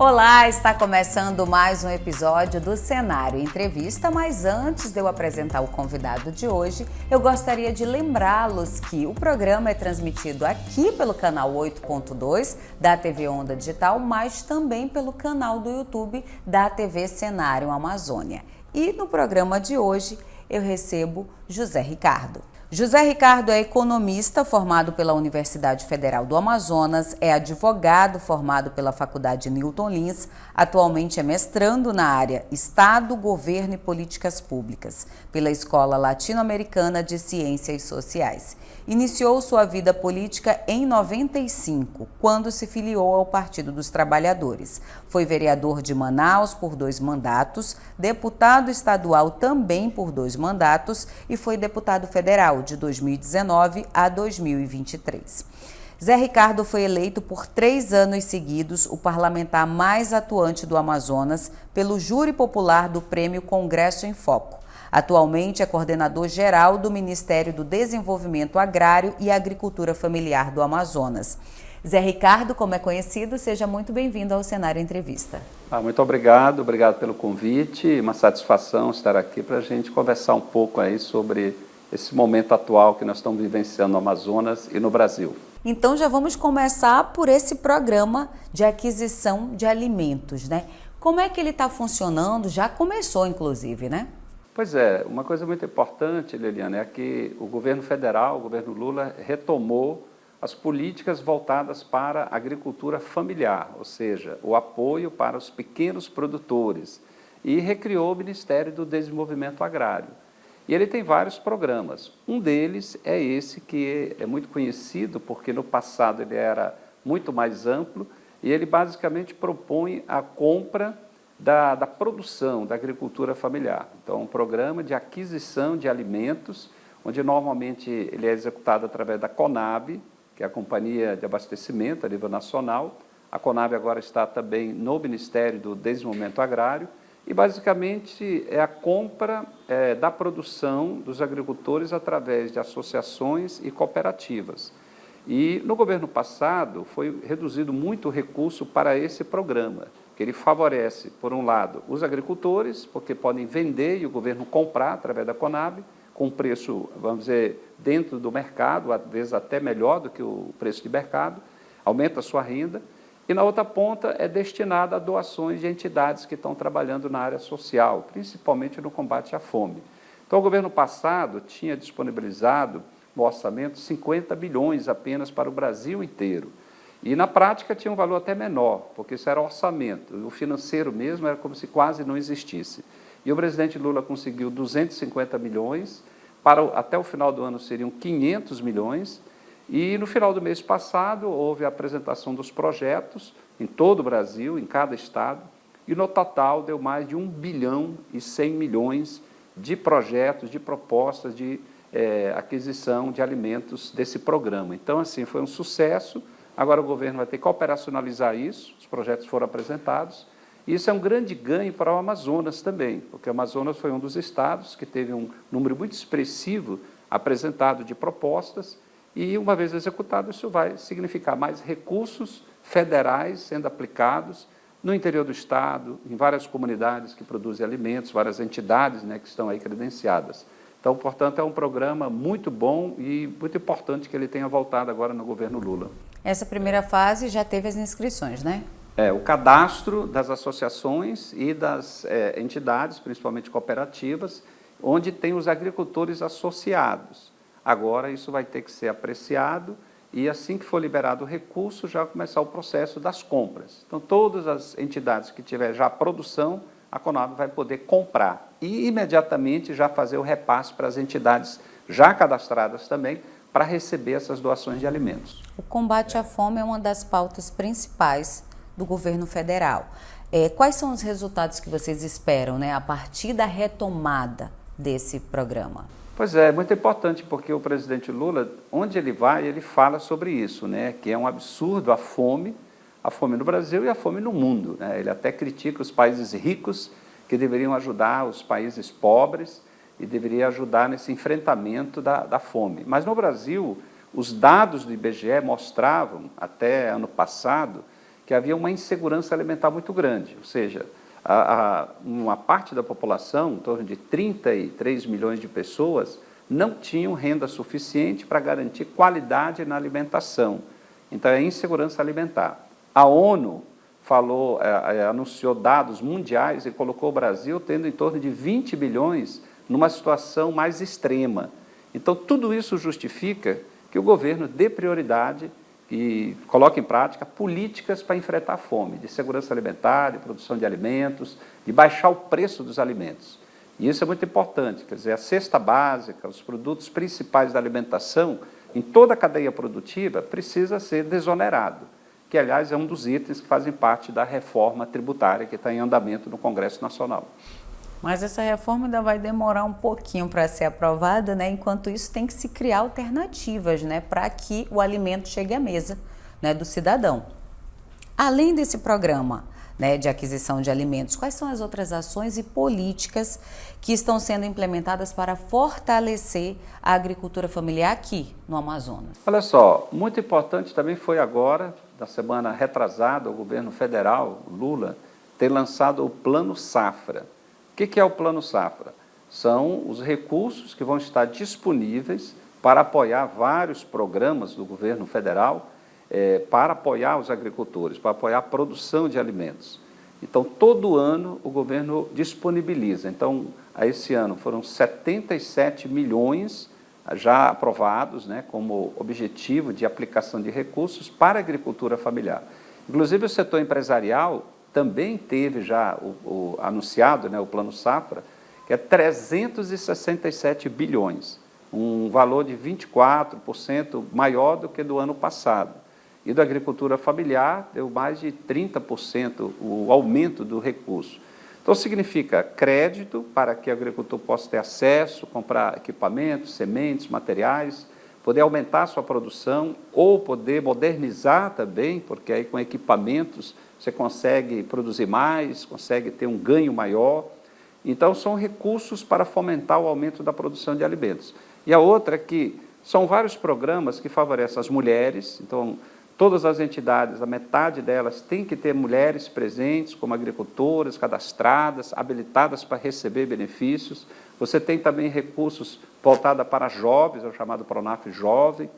Olá, está começando mais um episódio do Cenário Entrevista, mas antes de eu apresentar o convidado de hoje, eu gostaria de lembrá-los que o programa é transmitido aqui pelo canal 8.2 da TV Onda Digital, mas também pelo canal do YouTube da TV Cenário Amazônia. E no programa de hoje eu recebo José Ricardo. José Ricardo é economista formado pela Universidade Federal do Amazonas, é advogado formado pela Faculdade Newton Lins, atualmente é mestrando na área Estado, Governo e Políticas Públicas, pela Escola Latino-Americana de Ciências Sociais. Iniciou sua vida política em 95, quando se filiou ao Partido dos Trabalhadores. Foi vereador de Manaus por 2 mandatos, deputado estadual também por 2 mandatos e foi deputado federal de 2019 a 2023. Zé Ricardo foi eleito por 3 anos seguidos o parlamentar mais atuante do Amazonas pelo Júri Popular do Prêmio Congresso em Foco. Atualmente é coordenador geral do Ministério do Desenvolvimento Agrário e Agricultura Familiar do Amazonas. Zé Ricardo, como é conhecido, seja muito bem-vindo ao Cenário Entrevista. Muito obrigado pelo convite, uma satisfação estar aqui para a gente conversar um pouco aí sobre esse momento atual que nós estamos vivenciando no Amazonas e no Brasil. Então já vamos começar por esse programa de aquisição de alimentos, né? Como é que ele está funcionando? Já começou, inclusive, né? Pois é, uma coisa muito importante, Liliana, é que o governo federal, o governo Lula, retomou as políticas voltadas para a agricultura familiar, ou seja, o apoio para os pequenos produtores, e recriou o Ministério do Desenvolvimento Agrário. E ele tem vários programas. Um deles é esse que é muito conhecido, porque no passado ele era muito mais amplo, e ele basicamente propõe a compra da produção da agricultura familiar. Então, um programa de aquisição de alimentos, onde normalmente ele é executado através da CONAB, que é a Companhia de Abastecimento a nível nacional. A CONAB agora está também no Ministério do Desenvolvimento Agrário, e basicamente é a compra da produção dos agricultores através de associações e cooperativas. E no governo passado foi reduzido muito o recurso para esse programa, que ele favorece, por um lado, os agricultores, porque podem vender e o governo comprar através da CONAB, com preço, vamos dizer, dentro do mercado, às vezes até melhor do que o preço de mercado, aumenta a sua renda. E na outra ponta é destinada a doações de entidades que estão trabalhando na área social, principalmente no combate à fome. Então, o governo passado tinha disponibilizado no orçamento 50 bilhões apenas para o Brasil inteiro. E, na prática, tinha um valor até menor, porque isso era orçamento. O financeiro mesmo era como se quase não existisse. E o presidente Lula conseguiu 250 milhões, até o final do ano seriam 500 milhões, e no final do mês passado houve a apresentação dos projetos em todo o Brasil, em cada estado, e no total deu mais de 1 bilhão e 100 milhões de projetos, de propostas de aquisição de alimentos desse programa. Então, assim, foi um sucesso. Agora o governo vai ter que operacionalizar isso, os projetos foram apresentados, e isso é um grande ganho para o Amazonas também, porque o Amazonas foi um dos estados que teve um número muito expressivo apresentado de propostas, e, uma vez executado, isso vai significar mais recursos federais sendo aplicados no interior do estado, em várias comunidades que produzem alimentos, várias entidades, né, que estão aí credenciadas. Então, portanto, é um programa muito bom e muito importante que ele tenha voltado agora no governo Lula. Essa primeira fase já teve as inscrições, né? O cadastro das associações e das entidades, principalmente cooperativas, onde tem os agricultores associados. Agora isso vai ter que ser apreciado e, assim que for liberado o recurso, já começar o processo das compras. Então, todas as entidades que tiver já produção, a CONAB vai poder comprar e imediatamente já fazer o repasse para as entidades já cadastradas também, para receber essas doações de alimentos. O combate à fome é uma das pautas principais do governo federal. Quais são os resultados que vocês esperam, né, a partir da retomada desse programa? Pois é, muito importante, porque o presidente Lula, onde ele vai, ele fala sobre isso, né, que é um absurdo a fome no Brasil e a fome no mundo, né? Ele até critica os países ricos que deveriam ajudar os países pobres e deveria ajudar nesse enfrentamento da fome. Mas no Brasil, os dados do IBGE mostravam, até ano passado, que havia uma insegurança alimentar muito grande, ou seja, uma parte da população, em torno de 33 milhões de pessoas, não tinham renda suficiente para garantir qualidade na alimentação. Então, é insegurança alimentar. A ONU anunciou dados mundiais e colocou o Brasil tendo em torno de 20 bilhões numa situação mais extrema. Então, tudo isso justifica que o governo dê prioridade e coloque em prática políticas para enfrentar a fome, de segurança alimentar, de produção de alimentos, de baixar o preço dos alimentos. E isso é muito importante, quer dizer, a cesta básica, os produtos principais da alimentação, em toda a cadeia produtiva, precisa ser desonerado, que, aliás, é um dos itens que fazem parte da reforma tributária que está em andamento no Congresso Nacional. Mas essa reforma ainda vai demorar um pouquinho para ser aprovada, né? Enquanto isso, tem que se criar alternativas, né, para que o alimento chegue à mesa, né, do cidadão. Além desse programa, né, de aquisição de alimentos, quais são as outras ações e políticas que estão sendo implementadas para fortalecer a agricultura familiar aqui no Amazonas? Olha só, muito importante também foi agora, na semana retrasada, o governo federal, Lula, ter lançado o Plano Safra. O que é o Plano Safra? São os recursos que vão estar disponíveis para apoiar vários programas do governo federal, para apoiar os agricultores, para apoiar a produção de alimentos. Então, todo ano o governo disponibiliza. Então, esse ano foram 77 milhões já aprovados, né, como objetivo de aplicação de recursos para a agricultura familiar. Inclusive, o setor empresarial também teve já anunciado, né, o Plano Safra, que é 367 bilhões, um valor de 24% maior do que do ano passado. E da agricultura familiar deu mais de 30% o aumento do recurso. Então, significa crédito para que o agricultor possa ter acesso, comprar equipamentos, sementes, materiais, poder aumentar a sua produção ou poder modernizar também, porque aí com equipamentos você consegue produzir mais, consegue ter um ganho maior. Então, são recursos para fomentar o aumento da produção de alimentos. E a outra é que são vários programas que favorecem as mulheres. Então, todas as entidades, a metade delas tem que ter mulheres presentes como agricultoras, cadastradas, habilitadas para receber benefícios. Você tem também recursos voltados para jovens, é o chamado Pronaf Jovem.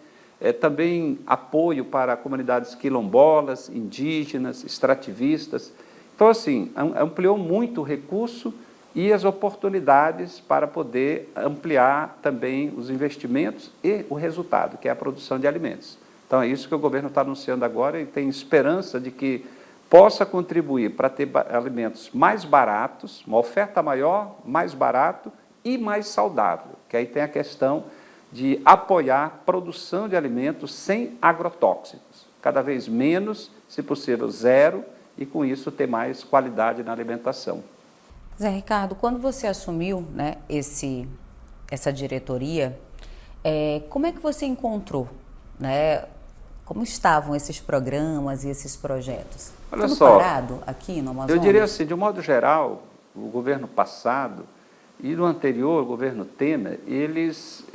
Também apoio para comunidades quilombolas, indígenas, extrativistas. Então, assim, ampliou muito o recurso e as oportunidades para poder ampliar também os investimentos e o resultado, que é a produção de alimentos. Então, é isso que o governo está anunciando agora e tem esperança de que possa contribuir para ter alimentos mais baratos, uma oferta maior, mais barato e mais saudável, que aí tem a questão de apoiar a produção de alimentos sem agrotóxicos, cada vez menos, se possível zero, e com isso ter mais qualidade na alimentação. Zé Ricardo, quando você assumiu, né, essa diretoria, como é que você encontrou, né, como estavam esses programas e esses projetos? Olha Tudo só, parado aqui no Amazonas? Eu diria assim, de um modo geral, o governo passado e no anterior, o governo Temer, eles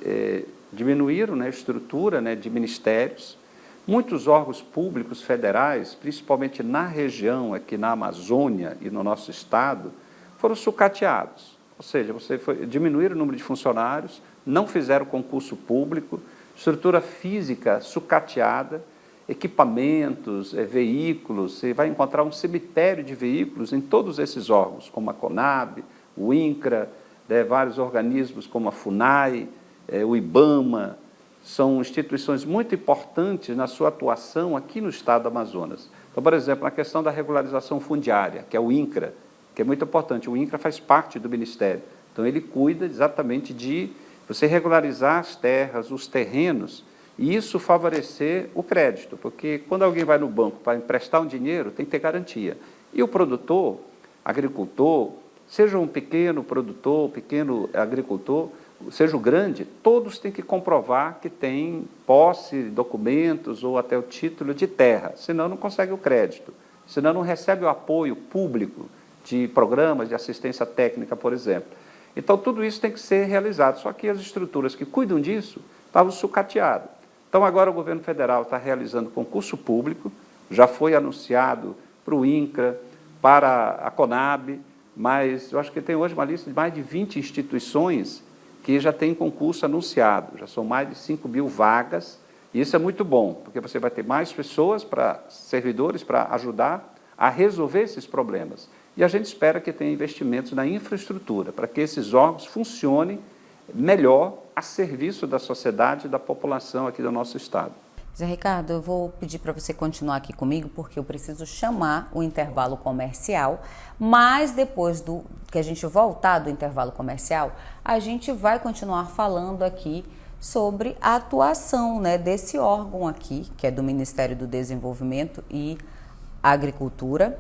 diminuíram, né, a estrutura, né, de ministérios. Muitos órgãos públicos federais, principalmente na região, aqui na Amazônia e no nosso estado, foram sucateados. Ou seja, diminuíram o número de funcionários, não fizeram concurso público, estrutura física sucateada, equipamentos, veículos. Você vai encontrar um cemitério de veículos em todos esses órgãos, como a CONAB, o INCRA, vários organismos como a FUNAI, o IBAMA. São instituições muito importantes na sua atuação aqui no estado do Amazonas. Então, por exemplo, na questão da regularização fundiária, que é o INCRA, que é muito importante. O INCRA faz parte do Ministério. Então, ele cuida exatamente de você regularizar as terras, os terrenos, e isso favorecer o crédito, porque quando alguém vai no banco para emprestar um dinheiro, tem que ter garantia. E o produtor, agricultor, seja um pequeno produtor, pequeno agricultor, seja o grande, todos têm que comprovar que tem posse, documentos ou até o título de terra, senão não consegue o crédito, senão não recebe o apoio público de programas de assistência técnica, por exemplo. Então, tudo isso tem que ser realizado, só que as estruturas que cuidam disso estavam sucateadas. Então, agora o governo federal está realizando concurso público já foi anunciado para o INCRA, para a CONAB, mas eu acho que tem hoje uma lista de mais de 20 instituições que já tem concurso anunciado, já são mais de 5.000 vagas, e isso é muito bom, porque você vai ter mais pessoas, servidores, para ajudar a resolver esses problemas. E a gente espera que tenha investimentos na infraestrutura, para que esses órgãos funcionem melhor a serviço da sociedade e da população aqui do nosso estado. Zé Ricardo, eu vou pedir para você continuar aqui comigo, porque eu preciso chamar o intervalo comercial, mas depois que a gente voltar do intervalo comercial, a gente vai continuar falando aqui sobre a atuação, né, desse órgão aqui, que é do Ministério do Desenvolvimento e Agricultura,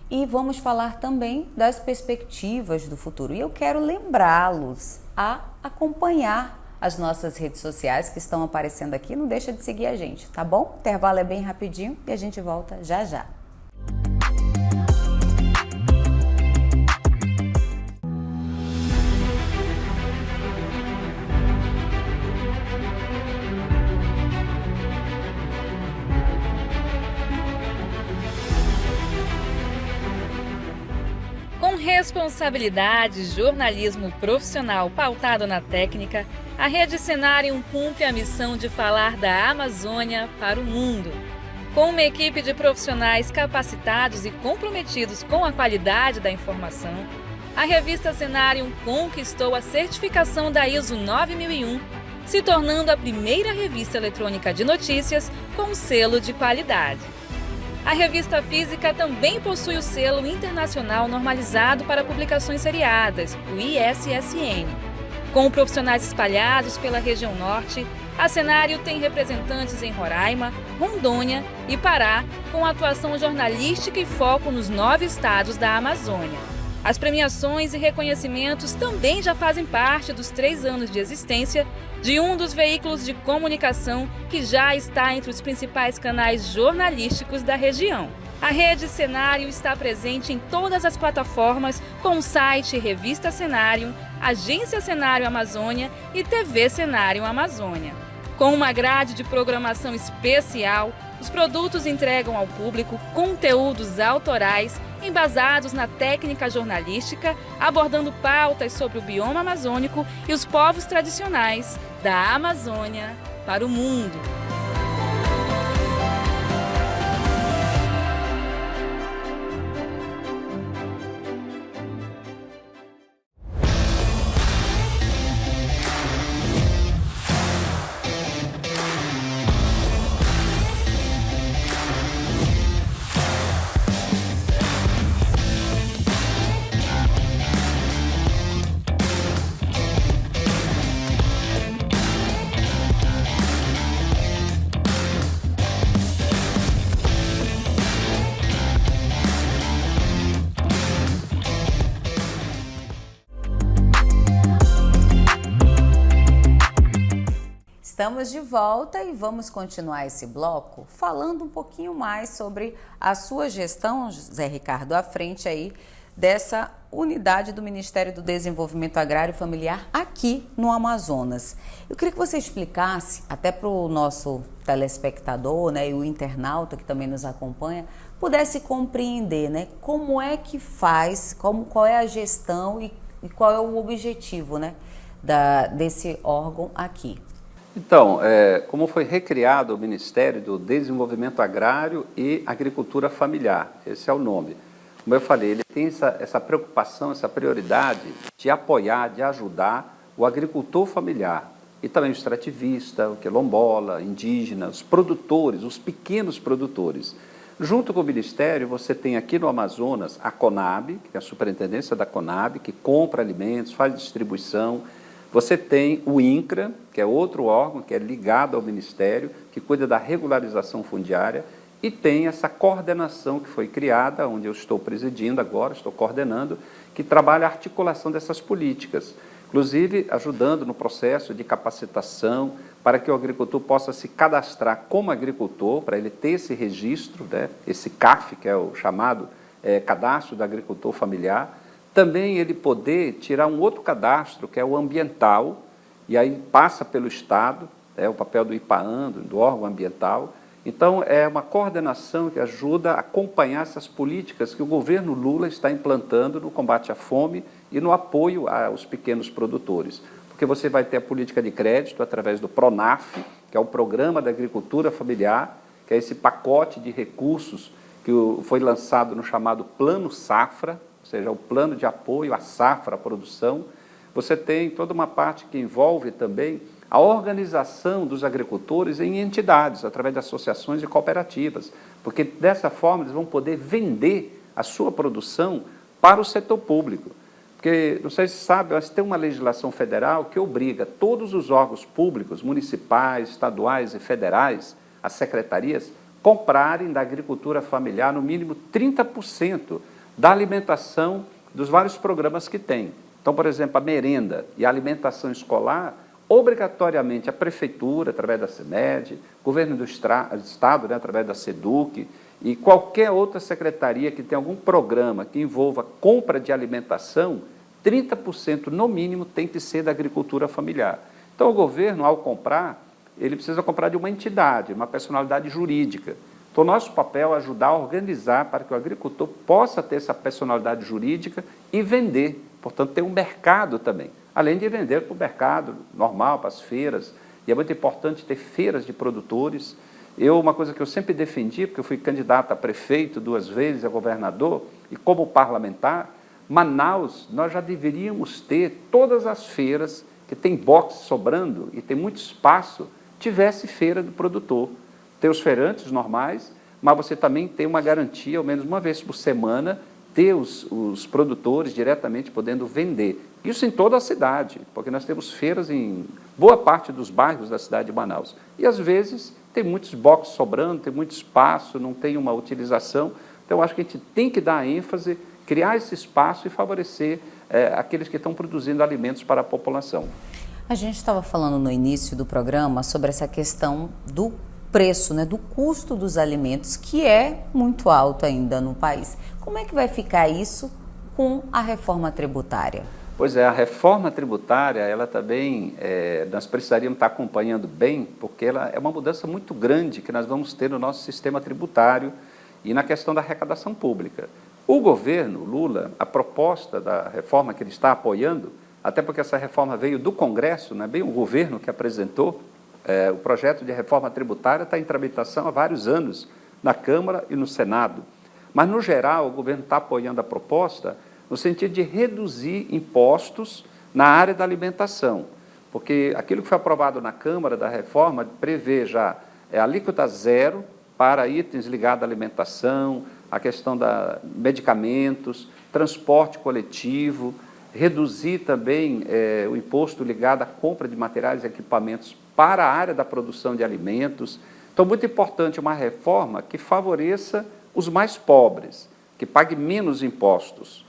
e vamos falar também das perspectivas do futuro. E eu quero lembrá-los a acompanhar as nossas redes sociais que estão aparecendo aqui. Não deixa de seguir a gente, tá bom? O intervalo é bem rapidinho e a gente volta já já. Com responsabilidade, jornalismo profissional pautado na técnica, a Rede Cenarium cumpre a missão de falar da Amazônia para o mundo. Com uma equipe de profissionais capacitados e comprometidos com a qualidade da informação, a revista Cenarium conquistou a certificação da ISO 9001, se tornando a primeira revista eletrônica de notícias com selo de qualidade. A revista física também possui o selo internacional normalizado para publicações seriadas, o ISSN. Com profissionais espalhados pela região norte, a Cenarium tem representantes em Roraima, Rondônia e Pará, com atuação jornalística e foco nos 9 estados da Amazônia. As premiações e reconhecimentos também já fazem parte dos 3 anos de existência de um dos veículos de comunicação que já está entre os principais canais jornalísticos da região. A Rede Cenarium está presente em todas as plataformas com o site Revista Cenarium, Agência Cenarium Amazônia e TV Cenarium Amazônia. Com uma grade de programação especial, os produtos entregam ao público conteúdos autorais embasados na técnica jornalística, abordando pautas sobre o bioma amazônico e os povos tradicionais da Amazônia para o mundo. Estamos de volta e vamos continuar esse bloco falando um pouquinho mais sobre a sua gestão, Zé Ricardo, à frente aí dessa unidade do Ministério do Desenvolvimento Agrário e Familiar aqui no Amazonas. Eu queria que você explicasse, até para o nosso telespectador, né, e o internauta que também nos acompanha, pudesse compreender, né, como é que faz, qual é a gestão e qual é o objetivo, né, desse órgão aqui. Então, como foi recriado o Ministério do Desenvolvimento Agrário e Agricultura Familiar, esse é o nome. Como eu falei, ele tem essa preocupação, essa prioridade de apoiar, de ajudar o agricultor familiar e também o extrativista, o quilombola, indígena, os produtores, os pequenos produtores. Junto com o Ministério, você tem aqui no Amazonas a CONAB, que é a superintendência da CONAB, que compra alimentos, faz distribuição. Você tem o INCRA, que é outro órgão que é ligado ao Ministério, que cuida da regularização fundiária, e tem essa coordenação que foi criada, onde eu estou presidindo agora, estou coordenando, que trabalha a articulação dessas políticas, inclusive ajudando no processo de capacitação para que o agricultor possa se cadastrar como agricultor, para ele ter esse registro, né, esse CAF, que é o chamado Cadastro do Agricultor Familiar. Também ele poder tirar um outro cadastro, que é o ambiental, e aí passa pelo Estado, o papel do IPAAN, do órgão ambiental, Então, é uma coordenação que ajuda a acompanhar essas políticas que o governo Lula está implantando no combate à fome e no apoio aos pequenos produtores. Porque você vai ter a política de crédito através do PRONAF, que é o Programa da Agricultura Familiar, que é esse pacote de recursos que foi lançado no chamado Plano Safra, ou seja, o plano de apoio à safra, à produção. Você tem toda uma parte que envolve também a organização dos agricultores em entidades, através de associações e cooperativas, porque dessa forma eles vão poder vender a sua produção para o setor público. Porque, não sei se sabe, mas tem uma legislação federal que obriga todos os órgãos públicos, municipais, estaduais e federais, as secretarias, comprarem da agricultura familiar no mínimo 30% da alimentação dos vários programas que tem. Então, por exemplo, a merenda e a alimentação escolar, obrigatoriamente a prefeitura, através da CEMED, governo do estado, né, através da SEDUC, e qualquer outra secretaria que tenha algum programa que envolva compra de alimentação, 30% no mínimo tem que ser da agricultura familiar. Então, o governo, ao comprar, ele precisa comprar de uma entidade, uma personalidade jurídica. Então, nosso papel é ajudar a organizar para que o agricultor possa ter essa personalidade jurídica e vender, portanto, ter um mercado também. Além de vender para o mercado normal, para as feiras, e é muito importante ter feiras de produtores. Uma coisa que eu sempre defendi, porque eu fui candidato a prefeito 2 vezes, a governador, e como parlamentar, Manaus, nós já deveríamos ter todas as feiras que tem boxe sobrando e tem muito espaço, tivesse feira do produtor. Tem os feirantes normais, mas você também tem uma garantia, ao menos uma vez por semana, ter os produtores diretamente podendo vender. Isso em toda a cidade, porque nós temos feiras em boa parte dos bairros da cidade de Manaus. E, às vezes, tem muitos boxes sobrando, tem muito espaço, não tem uma utilização. Então, acho que a gente tem que dar ênfase, criar esse espaço e favorecer aqueles que estão produzindo alimentos para a população. A gente estava falando no início do programa sobre essa questão do preço, né, do custo dos alimentos, que é muito alto ainda no país. Como é que vai ficar isso com a reforma tributária? Pois é, a reforma tributária, ela também, nós precisaríamos estar acompanhando bem, porque ela é uma mudança muito grande que nós vamos ter no nosso sistema tributário e na questão da arrecadação pública. O governo Lula, a proposta da reforma que ele está apoiando, até porque essa reforma veio do Congresso, não é bem o governo que apresentou, o projeto de reforma tributária está em tramitação há vários anos na Câmara e no Senado. Mas, no geral, o governo está apoiando a proposta no sentido de reduzir impostos na área da alimentação, porque aquilo que foi aprovado na Câmara da reforma prevê já alíquota zero para itens ligados à alimentação, a questão da medicamentos, transporte coletivo, reduzir também o imposto ligado à compra de materiais e equipamentos para a área da produção de alimentos. Então, muito importante uma reforma que favoreça os mais pobres, que pague menos impostos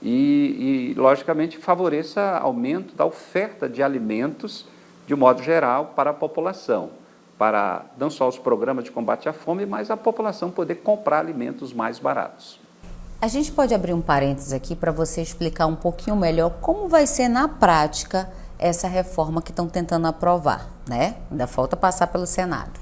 e logicamente, favoreça aumento da oferta de alimentos, de um modo geral, para a população, para não só os programas de combate à fome, mas a população poder comprar alimentos mais baratos. A gente pode abrir um parênteses aqui para você explicar um pouquinho melhor como vai ser na prática essa reforma que estão tentando aprovar, né? Ainda falta passar pelo Senado.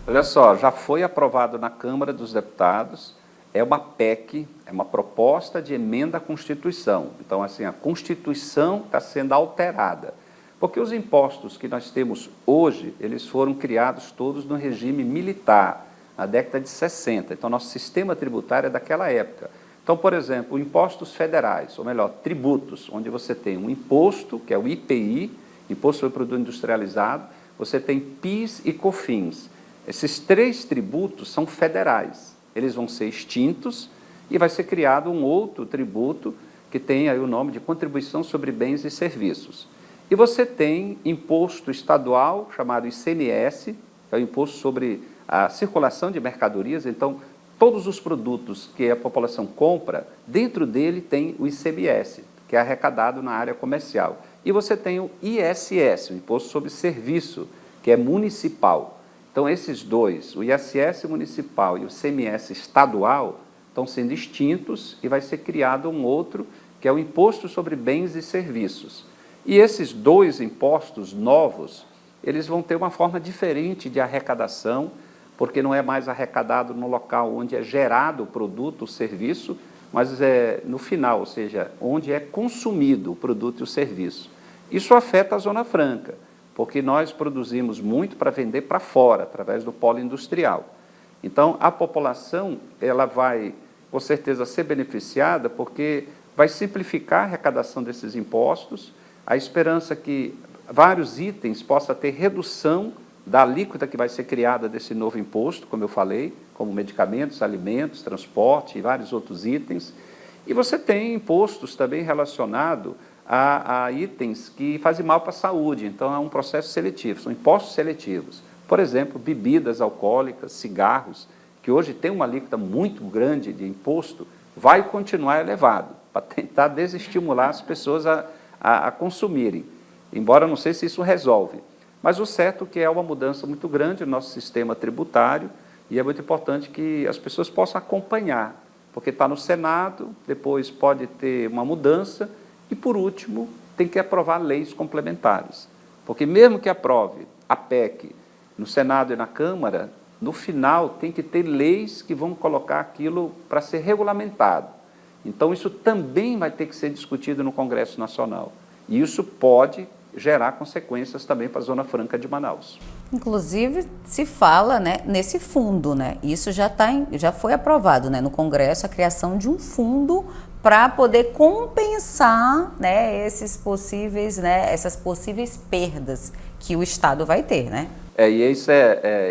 Olha só, já foi aprovado na Câmara dos Deputados, é uma PEC, é uma proposta de emenda à Constituição. Então, assim, a Constituição está sendo alterada, porque os impostos que nós temos hoje, eles foram criados todos no regime militar, na década de 60. Então, nosso sistema tributário é daquela época. Então, por exemplo, impostos federais, ou melhor, tributos, onde você tem um imposto, que é o IPI, Imposto sobre Produto Industrializado, você tem PIS e COFINS. Esses 3 tributos são federais, eles vão ser extintos e vai ser criado um outro tributo que tem aí o nome de Contribuição sobre Bens e Serviços. E você tem imposto estadual, chamado ICMS, que é o Imposto sobre a Circulação de Mercadorias. Então, todos os produtos que a população compra, dentro dele tem o ICMS, que é arrecadado na área comercial. E você tem o ISS, o Imposto sobre Serviço, que é municipal. Então, esses dois, o ISS municipal e o ICMS estadual, estão sendo extintos e vai ser criado um outro, que é o Imposto sobre Bens e Serviços. E esses 2 impostos novos, eles vão ter uma forma diferente de arrecadação, porque não é mais arrecadado no local onde é gerado o produto, o serviço, mas no final, ou seja, onde é consumido o produto e o serviço. Isso afeta a Zona Franca, porque nós produzimos muito para vender para fora, através do polo industrial. Então, a população ela vai, com certeza, ser beneficiada, porque vai simplificar a arrecadação desses impostos, a esperança que vários itens possam ter redução da alíquota que vai ser criada desse novo imposto, como eu falei, como medicamentos, alimentos, transporte e vários outros itens. E você tem impostos também relacionados a itens que fazem mal para a saúde, então é um processo seletivo, são impostos seletivos. Por exemplo, bebidas alcoólicas, cigarros, que hoje tem uma alíquota muito grande de imposto, vai continuar elevado, para tentar desestimular as pessoas a consumirem, embora não sei se isso resolve. Mas o certo é que é uma mudança muito grande no nosso sistema tributário e é muito importante que as pessoas possam acompanhar, porque está no Senado, depois pode ter uma mudança e, por último, tem que aprovar leis complementares. Porque mesmo que aprove a PEC no Senado e na Câmara, no final tem que ter leis que vão colocar aquilo para ser regulamentado. Então, isso também vai ter que ser discutido no Congresso Nacional. E isso pode gerar consequências também para a Zona Franca de Manaus. Inclusive, se fala, né, nesse fundo, né? Isso já foi aprovado, né, no Congresso, a criação de um fundo para poder compensar, né, essas possíveis perdas que o Estado vai ter, né? E isso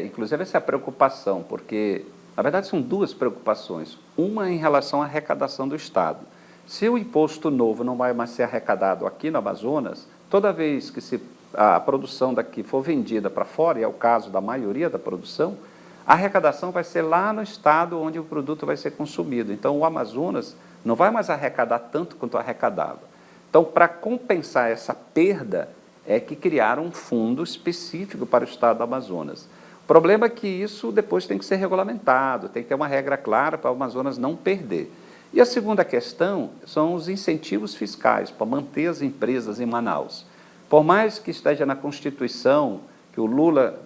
inclusive, essa é a preocupação, porque, na verdade, são duas preocupações. Uma em relação à arrecadação do Estado. Se o imposto novo não vai mais ser arrecadado aqui no Amazonas, toda vez que a produção daqui for vendida para fora, e é o caso da maioria da produção, a arrecadação vai ser lá no estado onde o produto vai ser consumido. Então, o Amazonas não vai mais arrecadar tanto quanto arrecadava. Então, para compensar essa perda, é que criaram um fundo específico para o estado do Amazonas. O problema é que isso depois tem que ser regulamentado, tem que ter uma regra clara para o Amazonas não perder. E a segunda questão são os incentivos fiscais para manter as empresas em Manaus. Por mais que esteja na Constituição, que o Lula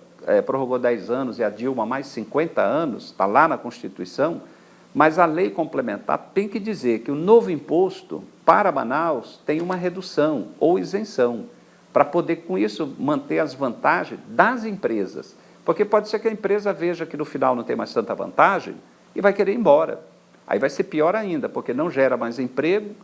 prorrogou 10 anos e a Dilma mais 50 anos, está lá na Constituição, mas a lei complementar tem que dizer que o novo imposto para Manaus tem uma redução ou isenção, para poder, com isso, manter as vantagens das empresas. Porque pode ser que a empresa veja que no final não tem mais tanta vantagem e vai querer ir embora. Aí vai ser pior ainda, porque não gera mais emprego,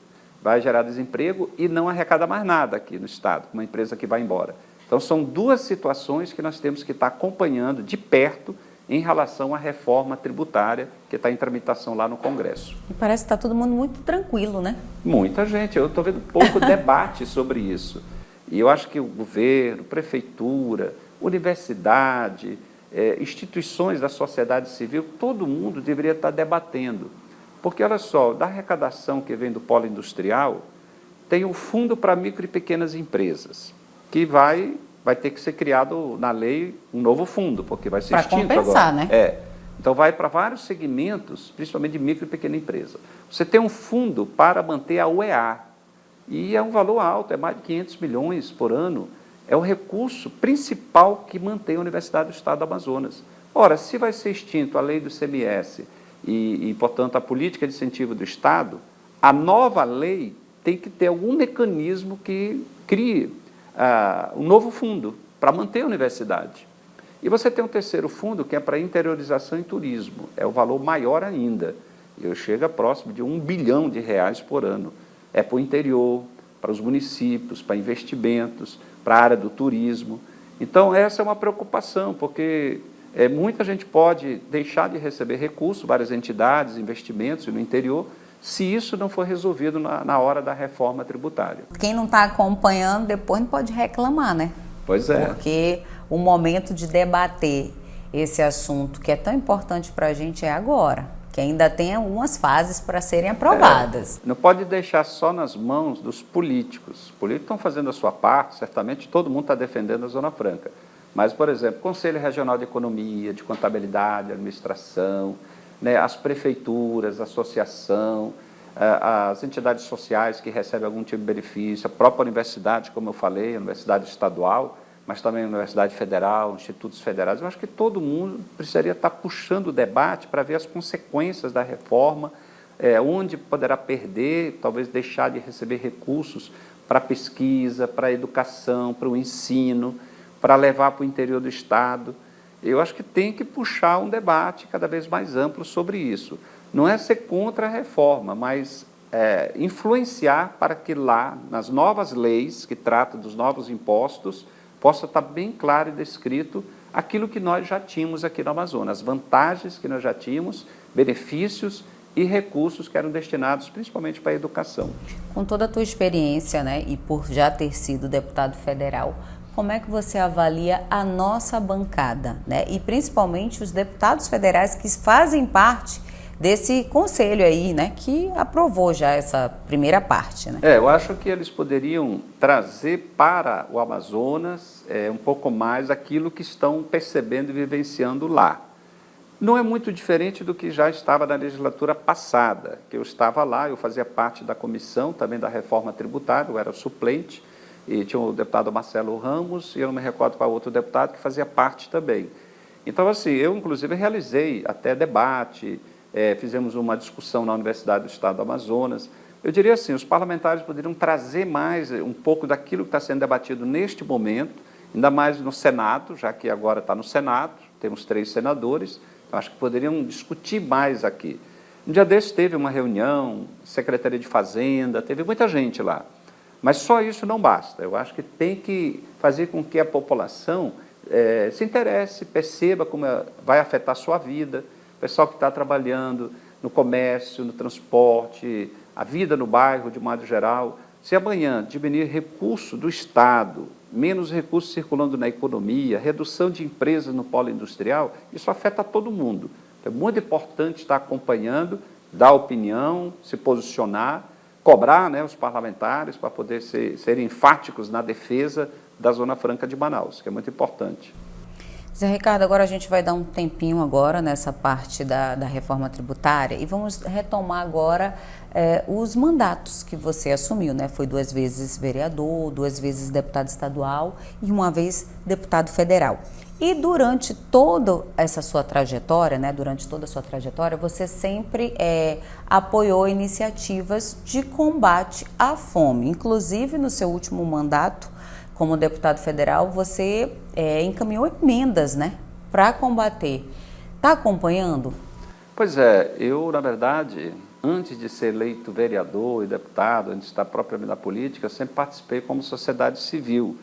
vai gerar desemprego e não arrecada mais nada aqui no estado, uma empresa que vai embora. Então, são duas situações que nós temos que estar acompanhando de perto em relação à reforma tributária que está em tramitação lá no Congresso. E parece que está todo mundo muito tranquilo, né? Muita gente, eu estou vendo pouco debate sobre isso. E eu acho que o governo, prefeitura, universidade, instituições da sociedade civil, todo mundo deveria estar debatendo. Porque, olha só, da arrecadação que vem do polo industrial, tem o fundo para micro e pequenas empresas, que vai ter que ser criado na lei um novo fundo, porque vai ser extinto agora. Para compensar, né? Então, vai para vários segmentos, principalmente de micro e pequena empresa. Você tem um fundo para manter a UEA, e é um valor alto, é mais de 500 milhões por ano. É o recurso principal que mantém a Universidade do Estado do Amazonas. Ora, se vai ser extinto a lei do ICMS e, portanto, a política de incentivo do Estado, a nova lei tem que ter algum mecanismo que crie um novo fundo para manter a universidade. E você tem um terceiro fundo que é para interiorização e turismo. É o valor maior ainda. Chega próximo de R$1 bilhão por ano. É para o interior, para os municípios, para investimentos, para a área do turismo. Então, essa é uma preocupação, porque muita gente pode deixar de receber recursos, várias entidades, investimentos no interior, se isso não for resolvido na hora da reforma tributária. Quem não está acompanhando, depois não pode reclamar, né? Pois é. Porque o momento de debater esse assunto, que é tão importante para a gente, é agora. Que ainda tem algumas fases para serem aprovadas. Não pode deixar só nas mãos dos políticos. Os políticos estão fazendo a sua parte, certamente todo mundo está defendendo a Zona Franca. Mas, por exemplo, Conselho Regional de Economia, de Contabilidade, Administração, né, as prefeituras, a associação, as entidades sociais que recebem algum tipo de benefício, a própria universidade, como eu falei, a universidade estadual, mas também a Universidade Federal, institutos federais. Eu acho que todo mundo precisaria estar puxando o debate para ver as consequências da reforma, onde poderá perder, talvez deixar de receber recursos para a pesquisa, para a educação, para o ensino, para levar para o interior do Estado. Eu acho que tem que puxar um debate cada vez mais amplo sobre isso. Não é ser contra a reforma, mas influenciar para que lá, nas novas leis que tratam dos novos impostos, possa estar bem claro e descrito aquilo que nós já tínhamos aqui no Amazonas, as vantagens que nós já tínhamos, benefícios e recursos que eram destinados principalmente para a educação. Com toda a tua experiência, né, e por já ter sido deputado federal, como é que você avalia a nossa bancada, né, e principalmente os deputados federais que fazem parte desse conselho aí, né, que aprovou já essa primeira parte, né? Eu acho que eles poderiam trazer para o Amazonas um pouco mais aquilo que estão percebendo e vivenciando lá. Não é muito diferente do que já estava na legislatura passada, que eu estava lá, eu fazia parte da comissão também da reforma tributária, eu era suplente, e tinha o deputado Marcelo Ramos, e eu não me recordo qual outro deputado que fazia parte também. Então, assim, eu inclusive realizei até debate, fizemos uma discussão na Universidade do Estado do Amazonas. Eu diria assim, os parlamentares poderiam trazer mais um pouco daquilo que está sendo debatido neste momento, ainda mais no Senado, já que agora está no Senado, temos 3 senadores, então acho que poderiam discutir mais aqui. Um dia desses teve uma reunião, Secretaria de Fazenda, teve muita gente lá, mas só isso não basta. Eu acho que tem que fazer com que a população se interesse, perceba como vai afetar a sua vida, o pessoal que está trabalhando no comércio, no transporte, a vida no bairro de modo geral. Se amanhã diminuir recurso do Estado, menos recursos circulando na economia, redução de empresas no polo industrial, isso afeta todo mundo. É muito importante estar acompanhando, dar opinião, se posicionar, cobrar, né, os parlamentares para poder serem enfáticos na defesa da Zona Franca de Manaus, que é muito importante. Zé Ricardo, agora a gente vai dar um tempinho agora nessa parte da reforma tributária e vamos retomar agora os mandatos que você assumiu, né? Foi 2 vezes vereador, 2 vezes deputado estadual e 1 vez deputado federal. E durante toda essa sua trajetória, né? Durante toda a sua trajetória, você sempre apoiou iniciativas de combate à fome. Inclusive, no seu último mandato, como deputado federal, você encaminhou emendas, né, para combater. Está acompanhando? Pois é, eu, na verdade, antes de ser eleito vereador e deputado, antes de estar propriamente na política, eu sempre participei como sociedade civil.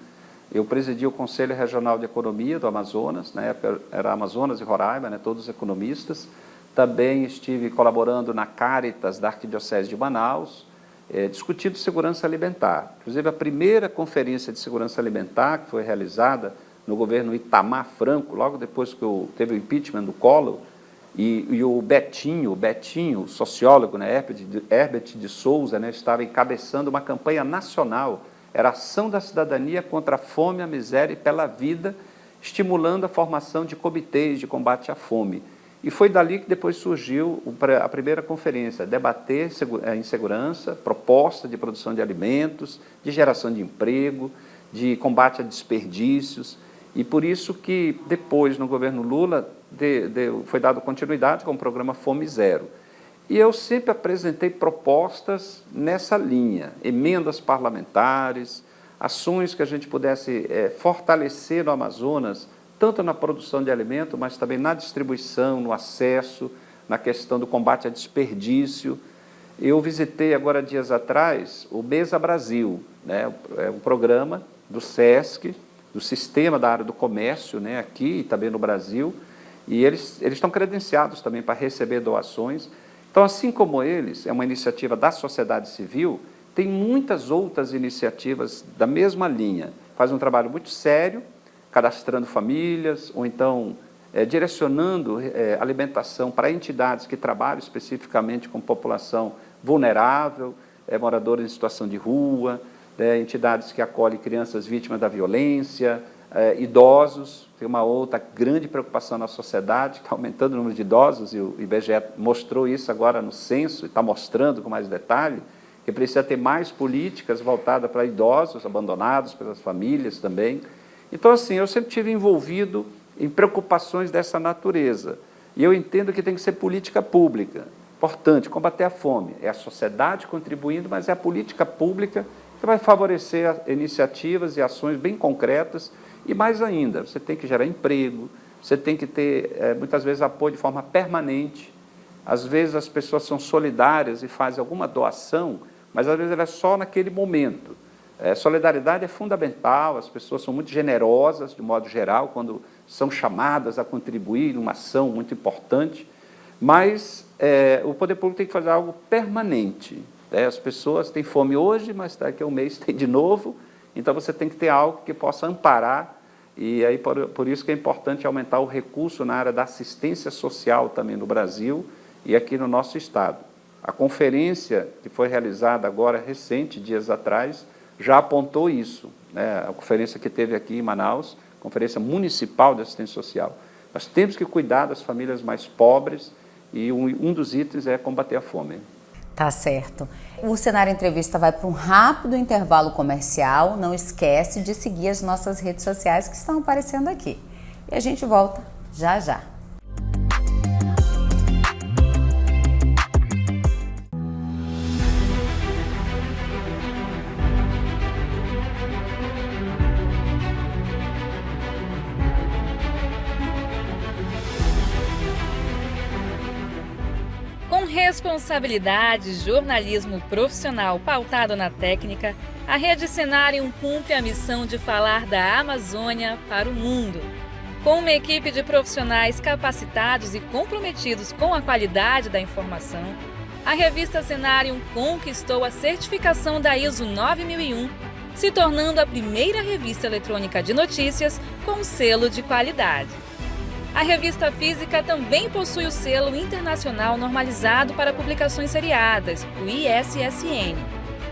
Eu presidi o Conselho Regional de Economia do Amazonas, na época era Amazonas e Roraima, né, todos economistas. Também estive colaborando na Caritas da Arquidiocese de Manaus, discutindo segurança alimentar. Inclusive, a primeira conferência de segurança alimentar que foi realizada no governo Itamar Franco, logo depois que teve o impeachment do Collor, e o Betinho, sociólogo, né, Herbert de Souza, né, estava encabeçando uma campanha nacional, era Ação da Cidadania contra a Fome, a Miséria e pela Vida, estimulando a formação de comitês de combate à fome. E foi dali que depois surgiu a primeira conferência, debater insegurança, proposta de produção de alimentos, de geração de emprego, de combate a desperdícios. E por isso que depois, no governo Lula, foi dado continuidade com o programa Fome Zero. E eu sempre apresentei propostas nessa linha, emendas parlamentares, ações que a gente pudesse fortalecer no Amazonas, tanto na produção de alimento, mas também na distribuição, no acesso, na questão do combate a desperdício. Eu visitei agora, dias atrás, o Mesa Brasil, né? É um programa do SESC, do Sistema da Área do Comércio, né? Aqui e também no Brasil, e eles estão credenciados também para receber doações. Então, assim como eles, é uma iniciativa da sociedade civil, tem muitas outras iniciativas da mesma linha. Faz um trabalho muito sério, cadastrando famílias, ou então direcionando alimentação para entidades que trabalham especificamente com população vulnerável, moradores em situação de rua, entidades que acolhem crianças vítimas da violência, idosos. Tem uma outra grande preocupação na sociedade, que está aumentando o número de idosos, e o IBGE mostrou isso agora no censo, e está mostrando com mais detalhe, que precisa ter mais políticas voltadas para idosos abandonados pelas famílias também. Então, assim, eu sempre tive envolvido em preocupações dessa natureza. E eu entendo que tem que ser política pública. Importante, combater a fome. É a sociedade contribuindo, mas é a política pública que vai favorecer iniciativas e ações bem concretas. E mais ainda, você tem que gerar emprego, você tem que ter, muitas vezes, apoio de forma permanente. Às vezes as pessoas são solidárias e fazem alguma doação, mas às vezes ela é só naquele momento. Solidariedade é fundamental, as pessoas são muito generosas, de modo geral, quando são chamadas a contribuir em uma ação muito importante, mas o poder público tem que fazer algo permanente. As pessoas têm fome hoje, mas daqui a um mês tem de novo, então você tem que ter algo que possa amparar, e aí por isso que é importante aumentar o recurso na área da assistência social também no Brasil e aqui no nosso estado. A conferência que foi realizada agora, recente, dias atrás, já apontou isso, né? A conferência que teve aqui em Manaus, Conferência Municipal de Assistência Social. Nós temos que cuidar das famílias mais pobres e um dos itens é combater a fome. Tá certo. O Cenário Entrevista vai para um rápido intervalo comercial. Não esquece de seguir as nossas redes sociais que estão aparecendo aqui. E a gente volta já já. Responsabilidade, jornalismo profissional pautado na técnica, a Rede Cenário cumpre a missão de falar da Amazônia para o mundo. Com uma equipe de profissionais capacitados e comprometidos com a qualidade da informação, a revista Cenário conquistou a certificação da ISO 9001, se tornando a primeira revista eletrônica de notícias com selo de qualidade. A revista física também possui o selo internacional normalizado para publicações seriadas, o ISSN.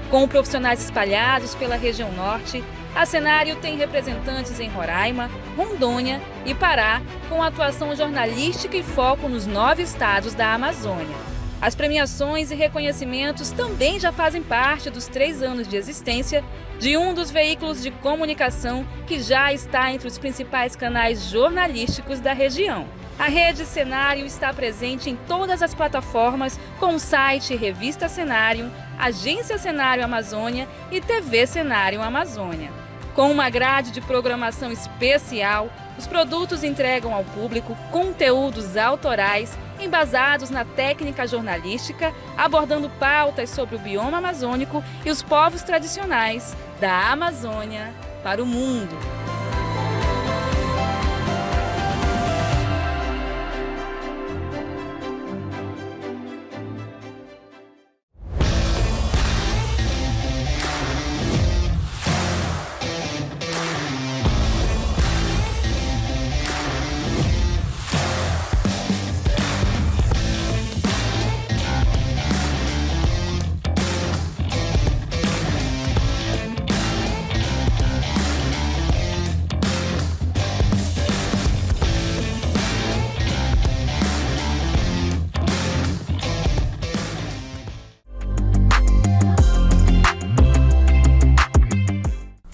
Com profissionais espalhados pela região norte, a Cenário tem representantes em Roraima, Rondônia e Pará, com atuação jornalística e foco nos 9 estados da Amazônia. As premiações e reconhecimentos também já fazem parte dos 3 anos de existência de um dos veículos de comunicação que já está entre os principais canais jornalísticos da região. A Rede Cenário está presente em todas as plataformas com o site Revista Cenário, Agência Cenário Amazônia e TV Cenário Amazônia. Com uma grade de programação especial, os produtos entregam ao público conteúdos autorais embasados na técnica jornalística, abordando pautas sobre o bioma amazônico e os povos tradicionais da Amazônia para o mundo.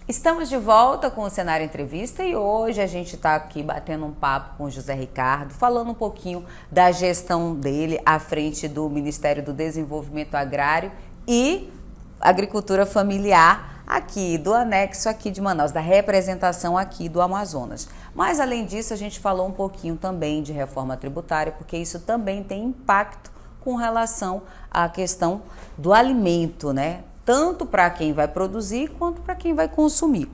Estamos de volta com o Cenário Entrevista e hoje a gente está aqui batendo um papo com o José Ricardo, falando um pouquinho da gestão dele à frente do Ministério do Desenvolvimento Agrário e Agricultura Familiar aqui, do anexo aqui de Manaus, da representação aqui do Amazonas. Mas além disso, a gente falou um pouquinho também de reforma tributária, porque isso também tem impacto com relação à questão do alimento, né? Tanto para quem vai produzir quanto para quem vai consumir.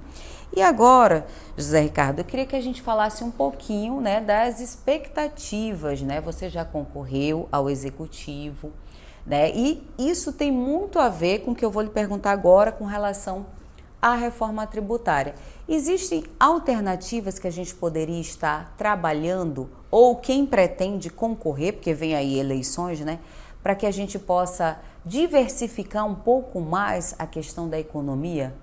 E agora, José Ricardo, eu queria que a gente falasse um pouquinho, né, das expectativas, né? Você já concorreu ao Executivo, né? E isso tem muito a ver com o que eu vou lhe perguntar agora com relação à reforma tributária. Existem alternativas que a gente poderia estar trabalhando ou quem pretende concorrer, porque vem aí eleições, né? Para que a gente possa diversificar um pouco mais a questão da economia?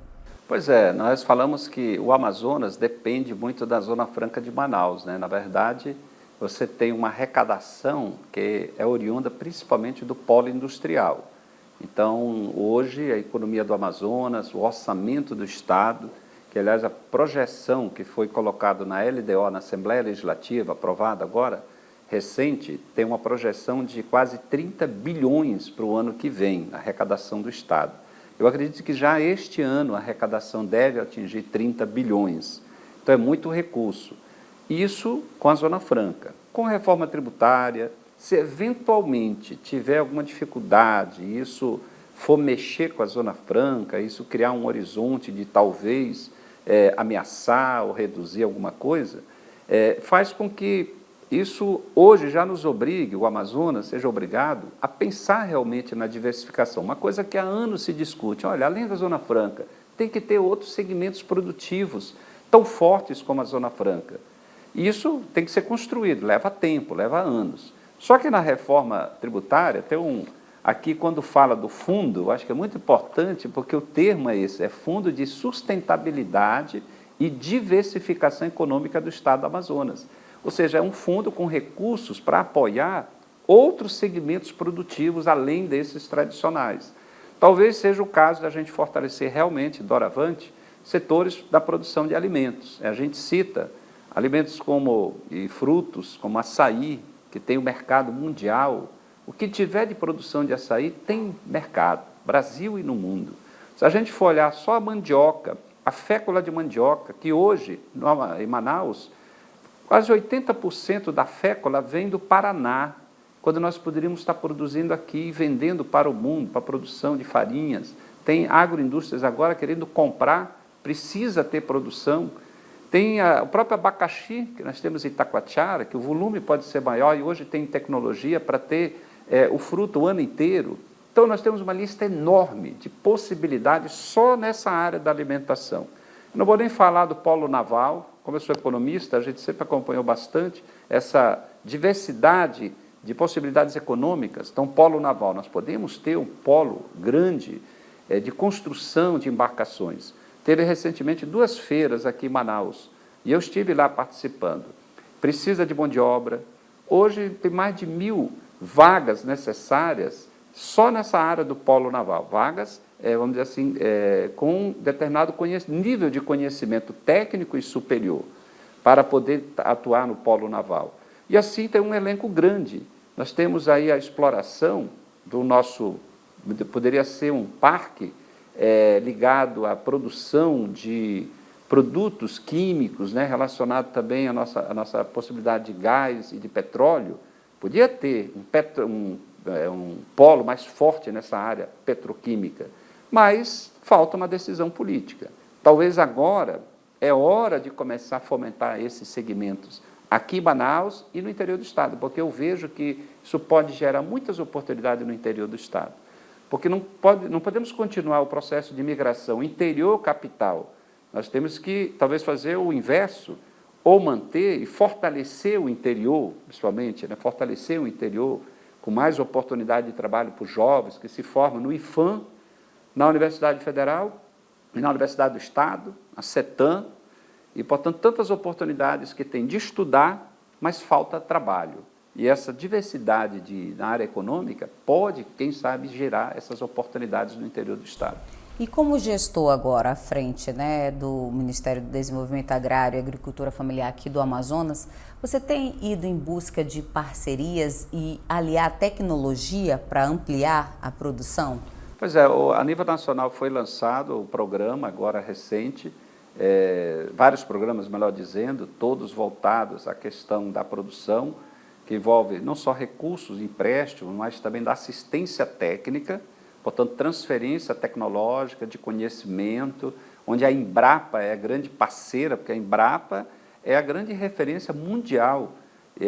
Pois é, nós falamos que o Amazonas depende muito da Zona Franca de Manaus, né? Na verdade, você tem uma arrecadação que é oriunda principalmente do polo industrial. Então, hoje, a economia do Amazonas, o orçamento do Estado, que aliás a projeção que foi colocada na LDO, na Assembleia Legislativa, aprovada agora, recente, tem uma projeção de quase 30 bilhões para o ano que vem, a arrecadação do Estado. Eu acredito que já este ano a arrecadação deve atingir 30 bilhões. Então é muito recurso. Isso com a Zona Franca. Com a reforma tributária, se eventualmente tiver alguma dificuldade, isso for mexer com a Zona Franca, isso criar um horizonte de talvez ameaçar ou reduzir alguma coisa, faz com que isso hoje já nos obrigue, o Amazonas seja obrigado a pensar realmente na diversificação. Uma coisa que há anos se discute, olha, além da Zona Franca, tem que ter outros segmentos produtivos tão fortes como a Zona Franca. Isso tem que ser construído, leva tempo, leva anos. Só que na reforma tributária, aqui quando fala do fundo, eu acho que é muito importante, porque o termo é esse, é Fundo de Sustentabilidade e Diversificação Econômica do Estado do Amazonas. Ou seja, é um fundo com recursos para apoiar outros segmentos produtivos além desses tradicionais. Talvez seja o caso da gente fortalecer realmente, doravante, setores da produção de alimentos. A gente cita alimentos e frutos como açaí, que tem o mercado mundial. O que tiver de produção de açaí tem mercado, Brasil e no mundo. Se a gente for olhar só a mandioca, a fécula de mandioca, que hoje, em Manaus, quase 80% da fécula vem do Paraná, quando nós poderíamos estar produzindo aqui e vendendo para o mundo, para a produção de farinhas. Tem agroindústrias agora querendo comprar, precisa ter produção. Tem o próprio abacaxi, que nós temos em Itacoatiara, que o volume pode ser maior e hoje tem tecnologia para ter o fruto o ano inteiro. Então, nós temos uma lista enorme de possibilidades só nessa área da alimentação. Eu não vou nem falar do polo naval. Como eu sou economista, a gente sempre acompanhou bastante essa diversidade de possibilidades econômicas. Então, polo naval, nós podemos ter um polo grande de construção de embarcações. Teve recentemente 2 feiras aqui em Manaus, e eu estive lá participando. Precisa de mão de obra. Hoje tem mais de 1.000 vagas necessárias só nessa área do polo naval. Vagas, vamos dizer assim, com determinado nível de conhecimento técnico e superior, para poder atuar no polo naval. E assim tem um elenco grande. Nós temos aí a exploração do nosso, poderia ser um parque ligado à produção de produtos químicos, né, relacionado também à nossa possibilidade de gás e de petróleo. Podia ter um polo mais forte nessa área petroquímica, mas falta uma decisão política. Talvez agora é hora de começar a fomentar esses segmentos aqui em Manaus e no interior do Estado, porque eu vejo que isso pode gerar muitas oportunidades no interior do Estado. Porque não podemos continuar o processo de migração interior-capital. Nós temos que, talvez, fazer o inverso, ou manter e fortalecer o interior, principalmente, né? Fortalecer o interior com mais oportunidade de trabalho para os jovens que se formam no IFAM, na Universidade Federal e na Universidade do Estado, a CETAM, e, portanto, tantas oportunidades que tem de estudar, mas falta trabalho. E essa diversidade na área econômica pode, quem sabe, gerar essas oportunidades no interior do Estado. E como gestor agora à frente, né, do Ministério do Desenvolvimento Agrário e Agricultura Familiar aqui do Amazonas, você tem ido em busca de parcerias e aliar tecnologia para ampliar a produção? Pois é, a nível nacional foi lançado o programa, agora recente, vários programas, melhor dizendo, todos voltados à questão da produção, que envolve não só recursos, empréstimos, mas também da assistência técnica, portanto, transferência tecnológica de conhecimento, onde a Embrapa é a grande parceira, porque a Embrapa é a grande referência mundial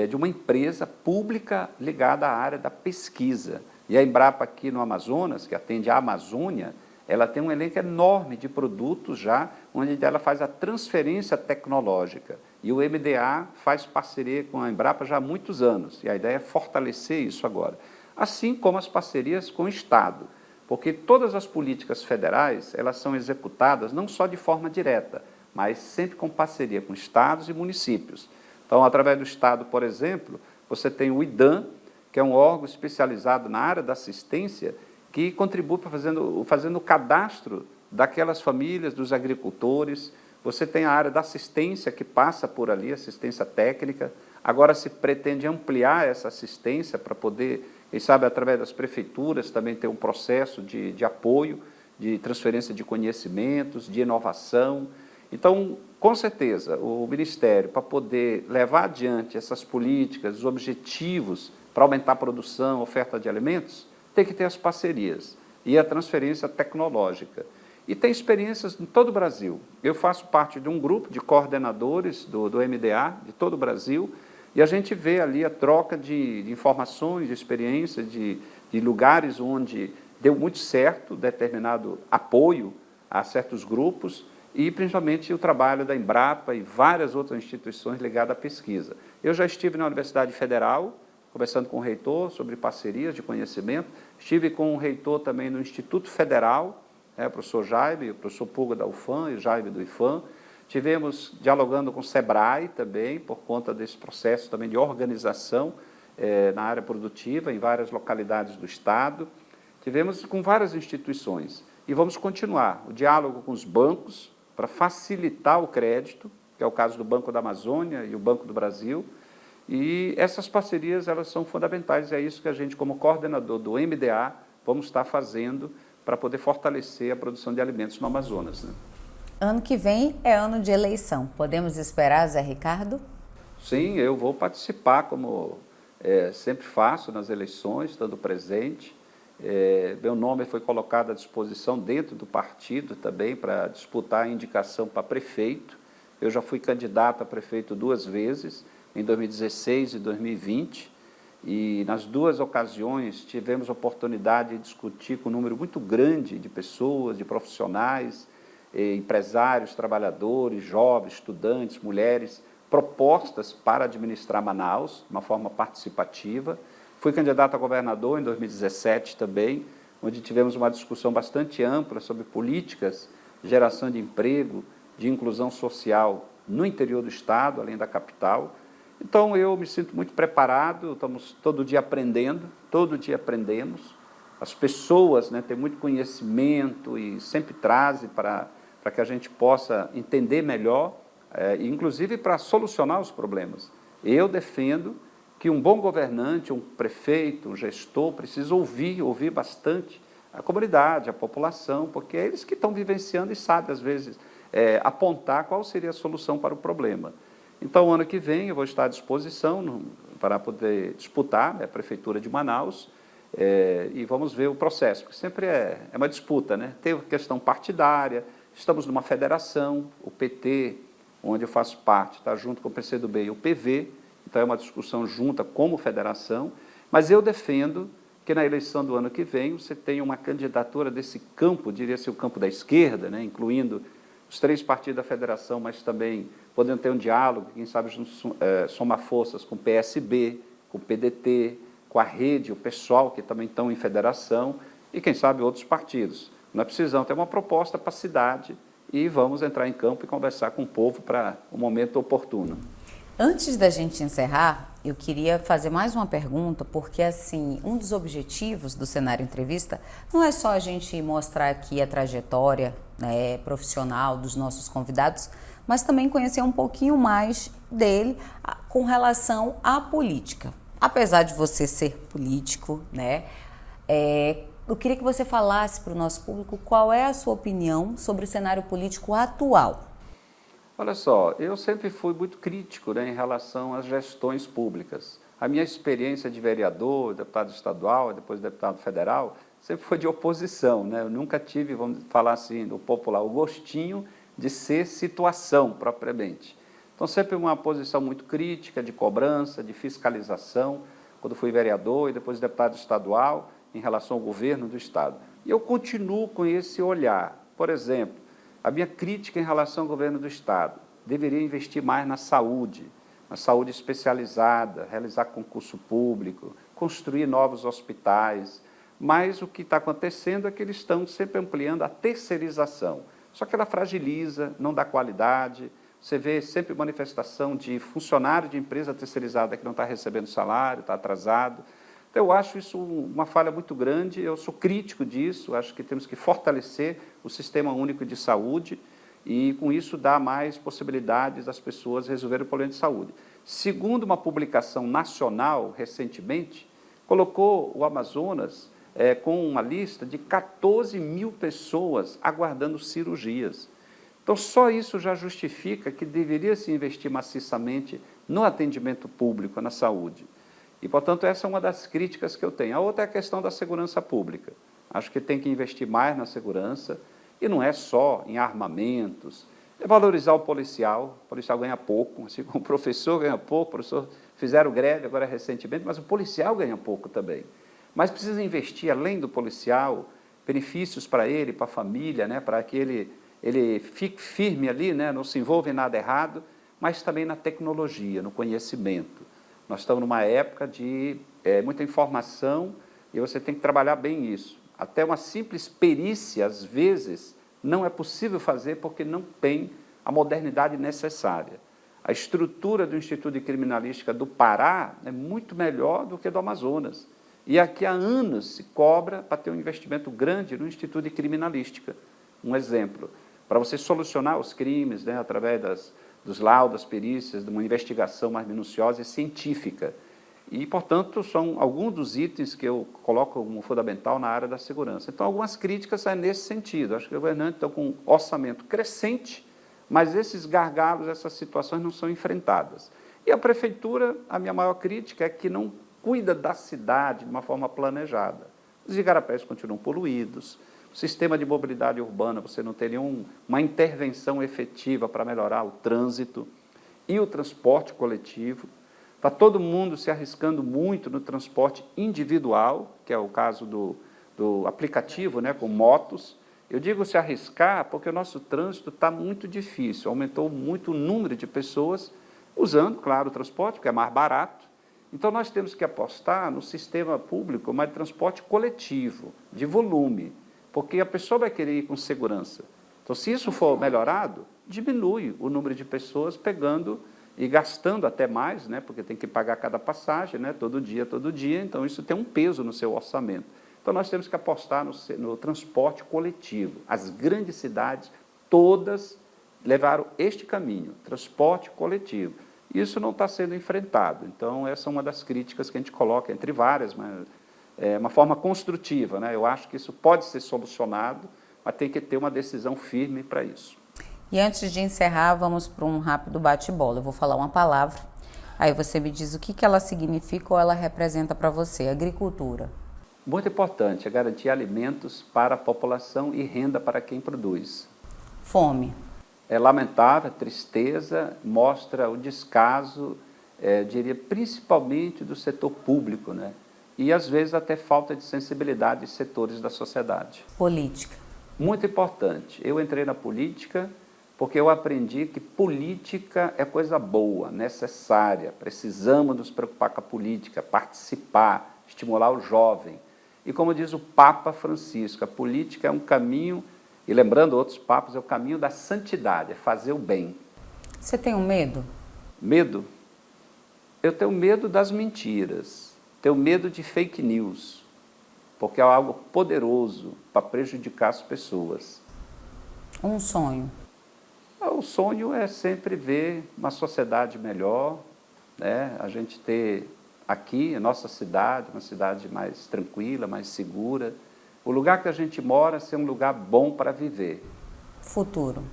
de uma empresa pública ligada à área da pesquisa. E a Embrapa aqui no Amazonas, que atende a Amazônia, ela tem um elenco enorme de produtos já, onde ela faz a transferência tecnológica. E o MDA faz parceria com a Embrapa já há muitos anos, e a ideia é fortalecer isso agora. Assim como as parcerias com o Estado, porque todas as políticas federais, elas são executadas não só de forma direta, mas sempre com parceria com estados e municípios. Então, através do Estado, por exemplo, você tem o IDAM, que é um órgão especializado na área da assistência, que contribui para fazendo o cadastro daquelas famílias, dos agricultores. Você tem a área da assistência que passa por ali, assistência técnica. Agora se pretende ampliar essa assistência para poder, quem sabe, através das prefeituras, também ter um processo de apoio, de transferência de conhecimentos, de inovação. Então, com certeza, o Ministério, para poder levar adiante essas políticas, os objetivos para aumentar a produção, a oferta de alimentos, tem que ter as parcerias e a transferência tecnológica. E tem experiências em todo o Brasil. Eu faço parte de um grupo de coordenadores do MDA, de todo o Brasil, e a gente vê ali a troca de informações, de experiências, de lugares onde deu muito certo determinado apoio a certos grupos, e principalmente o trabalho da Embrapa e várias outras instituições ligadas à pesquisa. Eu já estive na Universidade Federal, conversando com o reitor sobre parcerias de conhecimento, estive com o reitor também no Instituto Federal, o professor Jaime, o professor Pulga da UFAM e o Jaime do IFAM. Tivemos dialogando com o SEBRAE também, por conta desse processo também de organização na área produtiva, em várias localidades do Estado. Tivemos com várias instituições. E vamos continuar o diálogo com os bancos para facilitar o crédito, que é o caso do Banco da Amazônia e o Banco do Brasil. E essas parcerias, elas são fundamentais, e é isso que a gente, como coordenador do MDA, vamos estar fazendo para poder fortalecer a produção de alimentos no Amazonas, né? Ano que vem é ano de eleição. Podemos esperar, Zé Ricardo? Sim, eu vou participar, como sempre faço nas eleições, estando presente. Meu nome foi colocado à disposição dentro do partido também para disputar a indicação para prefeito. Eu já fui candidato a prefeito 2 vezes, em 2016 e 2020, e nas 2 ocasiões tivemos a oportunidade de discutir com um número muito grande de pessoas, de profissionais, empresários, trabalhadores, jovens, estudantes, mulheres, propostas para administrar Manaus de uma forma participativa. Fui candidato a governador em 2017 também, onde tivemos uma discussão bastante ampla sobre políticas de geração de emprego, de inclusão social no interior do Estado, além da capital. Então, eu me sinto muito preparado, estamos todo dia aprendendo, todo dia aprendemos. As pessoas, né, têm muito conhecimento e sempre trazem para que a gente possa entender melhor, inclusive para solucionar os problemas. Eu defendo que um bom governante, um prefeito, um gestor, precisa ouvir bastante a comunidade, a população, porque é eles que estão vivenciando e sabem, às vezes, apontar qual seria a solução para o problema. Então, ano que vem, eu vou estar à disposição para poder disputar a Prefeitura de Manaus, e vamos ver o processo, porque sempre é uma disputa, né? Tem a questão partidária, estamos numa federação, o PT, onde eu faço parte, está junto com o PCdoB e o PV, então é uma discussão junta como federação, mas eu defendo que na eleição do ano que vem você tenha uma candidatura desse campo, diria-se o campo da esquerda, né, incluindo os 3 partidos da federação, mas também podendo ter um diálogo, quem sabe somar forças com o PSB, com o PDT, com a rede, o pessoal que também estão em federação e quem sabe outros partidos. Nós precisamos ter uma proposta para a cidade e vamos entrar em campo e conversar com o povo para o momento oportuno. Antes da gente encerrar, eu queria fazer mais uma pergunta, porque assim, um dos objetivos do Cenário Entrevista não é só a gente mostrar aqui a trajetória, né, profissional dos nossos convidados, mas também conhecer um pouquinho mais dele com relação à política. Apesar de você ser político, né, eu queria que você falasse para o nosso público qual é a sua opinião sobre o cenário político atual. Olha só, eu sempre fui muito crítico, né, em relação às gestões públicas. A minha experiência de vereador, deputado estadual, depois deputado federal, sempre foi de oposição, né? Eu nunca tive, vamos falar assim, do popular, o gostinho de ser situação propriamente. Então, sempre uma posição muito crítica, de cobrança, de fiscalização, quando fui vereador e depois deputado estadual, em relação ao governo do Estado. E eu continuo com esse olhar. Por exemplo, a minha crítica em relação ao governo do Estado deveria investir mais na saúde especializada, realizar concurso público, construir novos hospitais, mas o que está acontecendo é que eles estão sempre ampliando a terceirização. Só que ela fragiliza, não dá qualidade, você vê sempre manifestação de funcionário de empresa terceirizada que não está recebendo salário, está atrasado. Então, eu acho isso uma falha muito grande, eu sou crítico disso, acho que temos que fortalecer o Sistema Único de Saúde e com isso dá mais possibilidades das pessoas resolverem o problema de saúde. Segundo uma publicação nacional, recentemente, colocou o Amazonas com uma lista de 14 mil pessoas aguardando cirurgias. Então, só isso já justifica que deveria se investir maciçamente no atendimento público, na saúde. E, portanto, essa é uma das críticas que eu tenho. A outra é a questão da segurança pública. Acho que tem que investir mais na segurança, e não é só em armamentos, é valorizar o policial ganha pouco, assim como o professor ganha pouco, o professor fizeram greve agora recentemente, mas o policial ganha pouco também. Mas precisa investir, além do policial, benefícios para ele, para a família, né, para que ele fique firme ali, né, não se envolva em nada errado, mas também na tecnologia, no conhecimento. Nós estamos numa época de muita informação e você tem que trabalhar bem isso. Até uma simples perícia, às vezes, não é possível fazer porque não tem a modernidade necessária. A estrutura do Instituto de Criminalística do Pará é muito melhor do que do Amazonas. E aqui há anos se cobra para ter um investimento grande no Instituto de Criminalística. Um exemplo, para você solucionar os crimes, né, através dos laudos, das perícias, de uma investigação mais minuciosa e científica. E, portanto, são alguns dos itens que eu coloco como fundamental na área da segurança. Então, algumas críticas são nesse sentido. Acho que o governante está com um orçamento crescente, mas esses gargalos, essas situações não são enfrentadas. E a prefeitura, a minha maior crítica é que não cuida da cidade de uma forma planejada. Os igarapés continuam poluídos, o sistema de mobilidade urbana, você não tem uma intervenção efetiva para melhorar o trânsito e o transporte coletivo. Está todo mundo se arriscando muito no transporte individual, que é o caso do aplicativo, né, com motos. Eu digo se arriscar porque o nosso trânsito está muito difícil, aumentou muito o número de pessoas usando, claro, o transporte, porque é mais barato. Então, nós temos que apostar no sistema público, mas de transporte coletivo, de volume, porque a pessoa vai querer ir com segurança. Então, se isso for melhorado, diminui o número de pessoas pegando e gastando até mais, né, porque tem que pagar cada passagem, né, todo dia, então isso tem um peso no seu orçamento. Então nós temos que apostar no transporte coletivo. As grandes cidades, todas levaram este caminho, transporte coletivo. Isso não está sendo enfrentado, então essa é uma das críticas que a gente coloca, entre várias, mas é uma forma construtiva, né? Eu acho que isso pode ser solucionado, mas tem que ter uma decisão firme para isso. E antes de encerrar, vamos para um rápido bate-bola. Eu vou falar uma palavra, aí você me diz o que ela significa ou ela representa para você. Agricultura. Muito importante, é garantir alimentos para a população e renda para quem produz. Fome. É lamentável, tristeza, mostra o descaso, diria, principalmente do setor público, né? E às vezes até falta de sensibilidade de setores da sociedade. Política. Muito importante. Eu entrei na política porque eu aprendi que política é coisa boa, necessária. Precisamos nos preocupar com a política, participar, estimular o jovem. E como diz o Papa Francisco, a política é um caminho, e lembrando outros papas, é o caminho da santidade, é fazer o bem. Você tem um medo? Medo? Eu tenho medo das mentiras, tenho medo de fake news, porque é algo poderoso para prejudicar as pessoas. Um sonho? O sonho é sempre ver uma sociedade melhor, né? A gente ter aqui, a nossa cidade, uma cidade mais tranquila, mais segura. O lugar que a gente mora ser um lugar bom para viver. Futuro?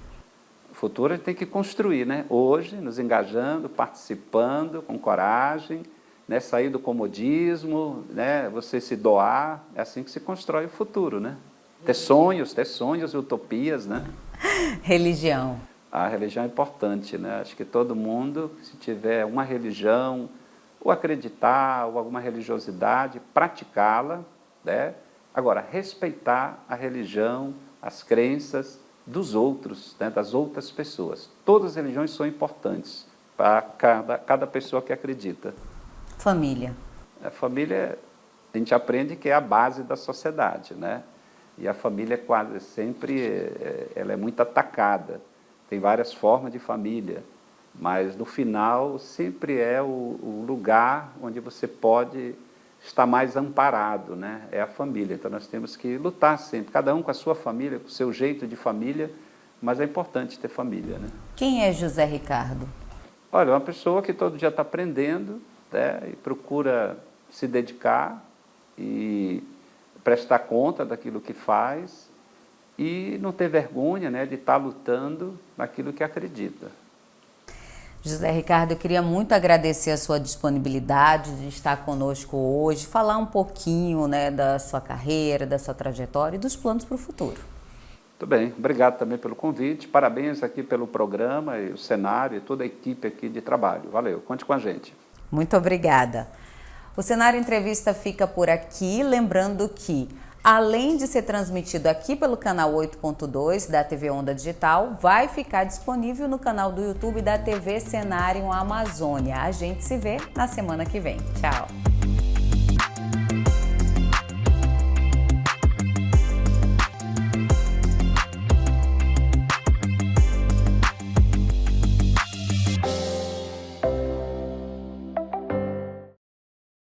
O futuro a gente tem que construir, né? Hoje, nos engajando, participando, com coragem, né? Sair do comodismo, né? Você se doar, é assim que se constrói o futuro, né? Ter sonhos e utopias, né? Religião? A religião é importante, né? Acho que todo mundo, se tiver uma religião, ou acreditar, ou alguma religiosidade, praticá-la, né? Agora, respeitar a religião, as crenças dos outros, né? Das outras pessoas. Todas as religiões são importantes para cada pessoa que acredita. Família? A família, a gente aprende que é a base da sociedade, né? E a família quase sempre ela é muito atacada. Tem várias formas de família, mas no final sempre é o lugar onde você pode estar mais amparado, né? É a família. Então nós temos que lutar sempre, cada um com a sua família, com o seu jeito de família, mas é importante ter família, né? Quem é José Ricardo? Olha, é uma pessoa que todo dia está aprendendo, né, e procura se dedicar e prestar conta daquilo que faz e não ter vergonha, né, de estar lutando naquilo que acredita. José Ricardo, eu queria muito agradecer a sua disponibilidade de estar conosco hoje, falar um pouquinho, né, da sua carreira, da sua trajetória e dos planos para o futuro. Muito bem, obrigado também pelo convite, parabéns aqui pelo programa e o cenário e toda a equipe aqui de trabalho. Valeu, conte com a gente. Muito obrigada. O Cenário Entrevista fica por aqui, lembrando que, além de ser transmitido aqui pelo canal 8.2 da TV Onda Digital, vai ficar disponível no canal do YouTube da TV Cenário Amazônia. A gente se vê na semana que vem. Tchau!